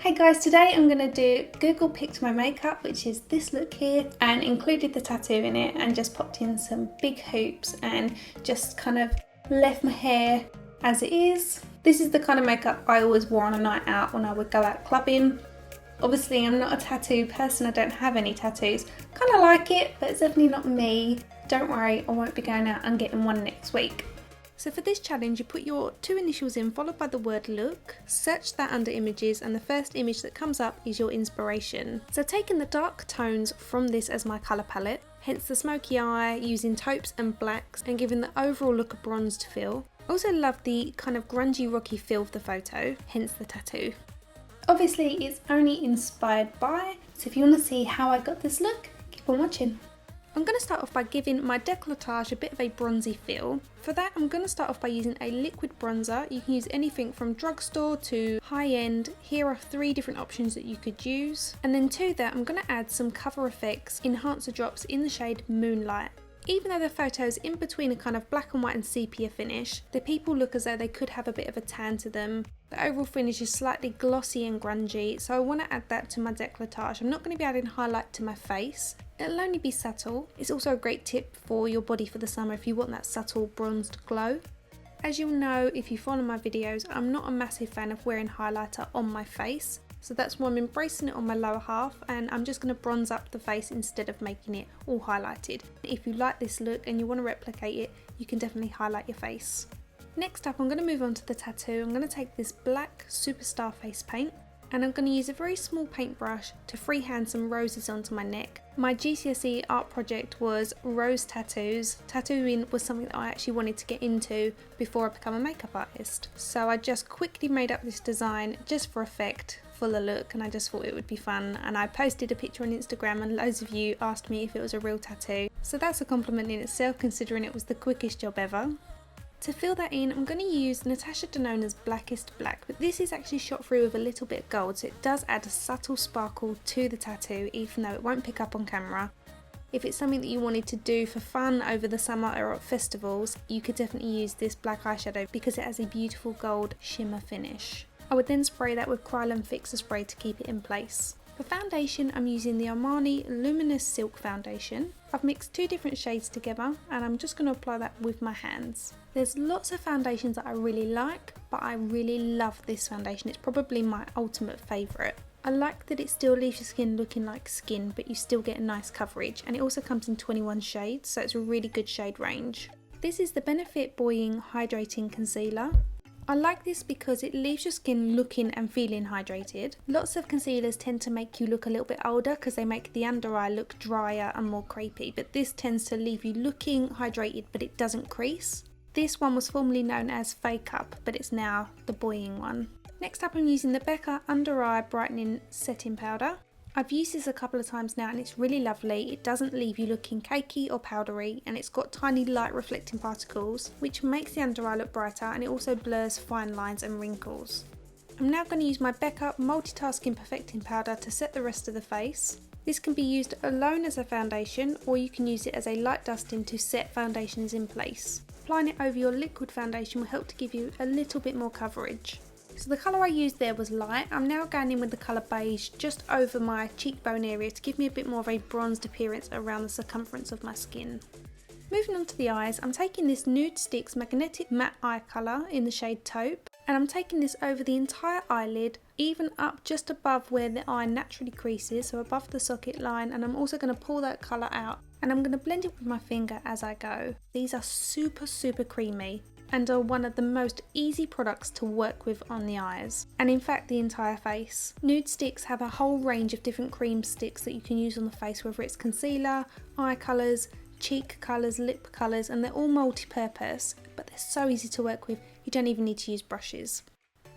Hey guys, today I'm going to do Google picked my makeup, which is this look here, and included the tattoo in it and just popped in some big hoops and just kind of left my hair as it is. This is the kind of makeup I always wore on a night out when I would go out clubbing. Obviously I'm not a tattoo person, I don't have any tattoos. Kind of like it, but it's definitely not me. Don't worry, I won't be going out and getting one next week. So for this challenge, you put your two initials in followed by the word look, search that under images, and the first image that comes up is your inspiration. So taking the dark tones from this as my colour palette, hence the smoky eye, using taupes and blacks and giving the overall look a bronzed feel. Also love the kind of grungy rocky feel of the photo, hence the tattoo. Obviously it's only inspired by, so if you want to see how I got this look, keep on watching. I'm going to start off by giving my décolletage a bit of a bronzy feel. For that I'm going to start off by using a liquid bronzer. You can use anything from drugstore to high-end. Here are 3 different options that you could use. And then to that I'm going to add some Cover FX enhancer drops in the shade Moonlight. Even though the photos in between a kind of black and white and sepia finish, the people look as though they could have a bit of a tan to them. The overall finish is slightly glossy and grungy, so I want to add that to my décolletage. I'm not going to be adding highlight to my face. It'll only be subtle. It's also a great tip for your body for the summer if you want that subtle bronzed glow. As you'll know if you follow my videos, I'm not a massive fan of wearing highlighter on my face. So that's why I'm embracing it on my lower half, and I'm just going to bronze up the face instead of making it all highlighted. If you like this look and you want to replicate it, you can definitely highlight your face. Next up I'm going to move on to the tattoo. I'm going to take this black Superstar face paint and I'm going to use a very small paintbrush to freehand some roses onto my neck. My GCSE art project was rose tattoos. Tattooing was something that I actually wanted to get into before I become a makeup artist. So I just quickly made up this design just for effect, for the look, and I just thought it would be fun, and I posted a picture on Instagram and loads of you asked me if it was a real tattoo. So that's a compliment in itself, considering it was the quickest job ever. To fill that in, I'm going to use Natasha Denona's Blackest Black, but this is actually shot through with a little bit of gold, so it does add a subtle sparkle to the tattoo, even though it won't pick up on camera. If it's something that you wanted to do for fun over the summer or at festivals, you could definitely use this black eyeshadow because it has a beautiful gold shimmer finish. I would then spray that with Kryolan Fixer Spray to keep it in place. For foundation, I'm using the Armani Luminous Silk Foundation. I've mixed 2 different shades together and I'm just going to apply that with my hands. There's lots of foundations that I really like, but I really love this foundation. It's probably my ultimate favourite. I like that it still leaves your skin looking like skin, but you still get a nice coverage, and it also comes in 21 shades, so it's a really good shade range. This is the Benefit Buoying Hydrating Concealer. I like this because it leaves your skin looking and feeling hydrated. Lots of concealers tend to make you look a little bit older because they make the under eye look drier and more crepey, but this tends to leave you looking hydrated but it doesn't crease. This one was formerly known as Fake Up, but it's now the buoying one. Next up I'm using the Becca Under Eye Brightening Setting Powder. I've used this a couple of times now and it's really lovely. It doesn't leave you looking cakey or powdery, and it's got tiny light reflecting particles which makes the under eye look brighter, and it also blurs fine lines and wrinkles. I'm now going to use my Becca Multitasking Perfecting Powder to set the rest of the face. This can be used alone as a foundation, or you can use it as a light dusting to set foundations in place. Applying it over your liquid foundation will help to give you a little bit more coverage. So the colour I used there was light. I'm now going in with the colour beige just over my cheekbone area to give me a bit more of a bronzed appearance around the circumference of my skin. Moving on to the eyes, I'm taking this Nude Sticks Magnetic Matte Eye Colour in the shade Taupe, and I'm taking this over the entire eyelid, even up just above where the eye naturally creases, so above the socket line, and I'm also going to pull that colour out and I'm going to blend it with my finger as I go. These are super creamy and are one of the most easy products to work with on the eyes, and in fact the entire face. Nude Sticks have a whole range of different cream sticks that you can use on the face, whether it's concealer, eye colours, cheek colours, lip colours, and they're all multi-purpose, but they're so easy to work with, you don't even need to use brushes.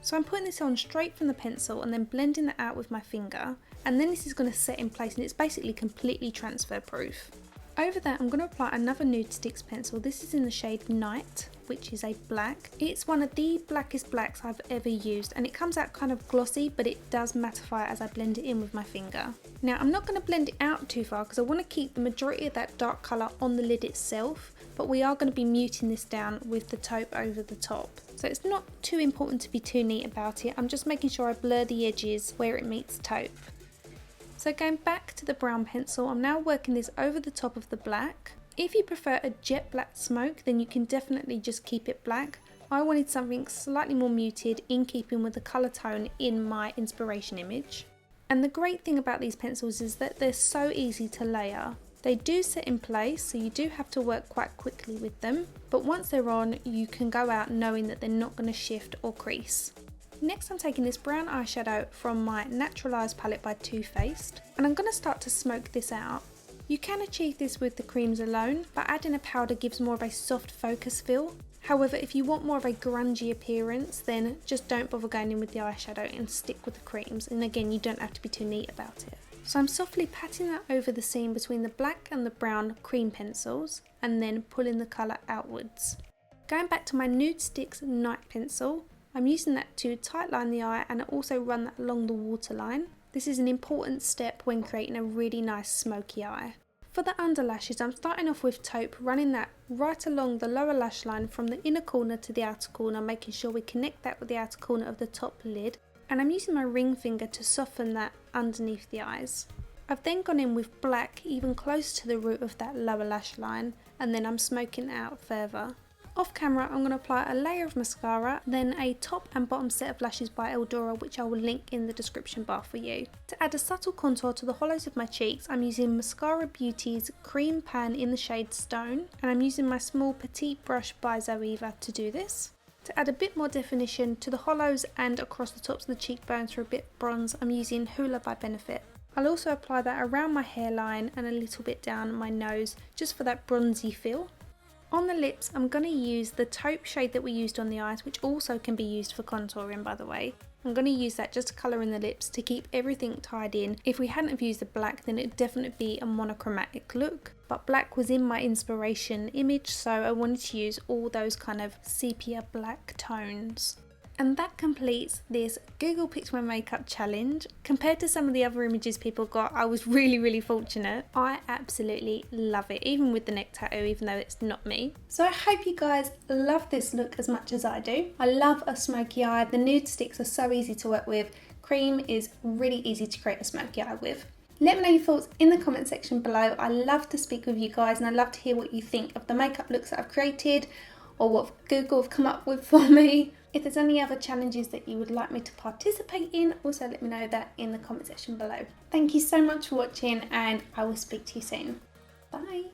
So I'm putting this on straight from the pencil and then blending that out with my finger, and then this is going to set in place, and it's basically completely transfer proof. Over that, I'm going to apply another nude sticks pencil. This is in the shade Night, which is a black. It's one of the blackest blacks I've ever used, and it comes out kind of glossy, but it does mattify as I blend it in with my finger. Now, I'm not going to blend it out too far because I want to keep the majority of that dark colour on the lid itself, but we are going to be muting this down with the taupe over the top. So it's not too important to be too neat about it. I'm just making sure I blur the edges where it meets taupe. So going back to the brown pencil, I'm now working this over the top of the black. If you prefer a jet black smoke, then you can definitely just keep it black. I wanted something slightly more muted in keeping with the colour tone in my inspiration image. And the great thing about these pencils is that they're so easy to layer. They do sit in place, so you do have to work quite quickly with them, but once they're on, you can go out knowing that they're not going to shift or crease. Next, I'm taking this brown eyeshadow from my Naturalized palette by Too Faced, and I'm going to start to smoke this out. You can achieve this with the creams alone, but adding a powder gives more of a soft focus feel. However, if you want more of a grungy appearance, then just don't bother going in with the eyeshadow and stick with the creams, and again, you don't have to be too neat about it. So I'm softly patting that over the seam between the black and the brown cream pencils, and then pulling the colour outwards. Going back to my Nude Sticks Night pencil, I'm using that to tightline the eye and also run that along the waterline. This is an important step when creating a really nice smoky eye. For the underlashes, I'm starting off with taupe, running that right along the lower lash line from the inner corner to the outer corner, making sure we connect that with the outer corner of the top lid. And I'm using my ring finger to soften that underneath the eyes. I've then gone in with black even close to the root of that lower lash line, and then I'm smoking it out further. Off camera, I'm going to apply a layer of mascara, then a top and bottom set of lashes by Eldora, which I will link in the description bar for you. To add a subtle contour to the hollows of my cheeks, I'm using Mascara Beauty's Cream Pan in the shade Stone, and I'm using my small petite brush by Zoeva to do this. To add a bit more definition to the hollows and across the tops of the cheekbones for a bit bronze, I'm using Hoola by Benefit. I'll also apply that around my hairline and a little bit down my nose, just for that bronzy feel. On the lips, I'm going to use the taupe shade that we used on the eyes, which also can be used for contouring, by the way. I'm going to use that just to colour in the lips to keep everything tied in. If we hadn't have used the black, then it'd definitely be a monochromatic look. But black was in my inspiration image, so I wanted to use all those kind of sepia black tones. And that completes this Google Picked My Makeup challenge. Compared to some of the other images people got, I was really fortunate. I absolutely love it, even with the neck tattoo, even though it's not me. So I hope you guys love this look as much as I do. I love a smoky eye. The nude sticks are so easy to work with. Cream is really easy to create a smoky eye with. Let me know your thoughts in the comment section below. I love to speak with you guys, and I love to hear what you think of the makeup looks that I've created or what Google have come up with for me. If there's any other challenges that you would like me to participate in, also let me know that in the comment section below. Thank you so much for watching, and I will speak to you soon. Bye.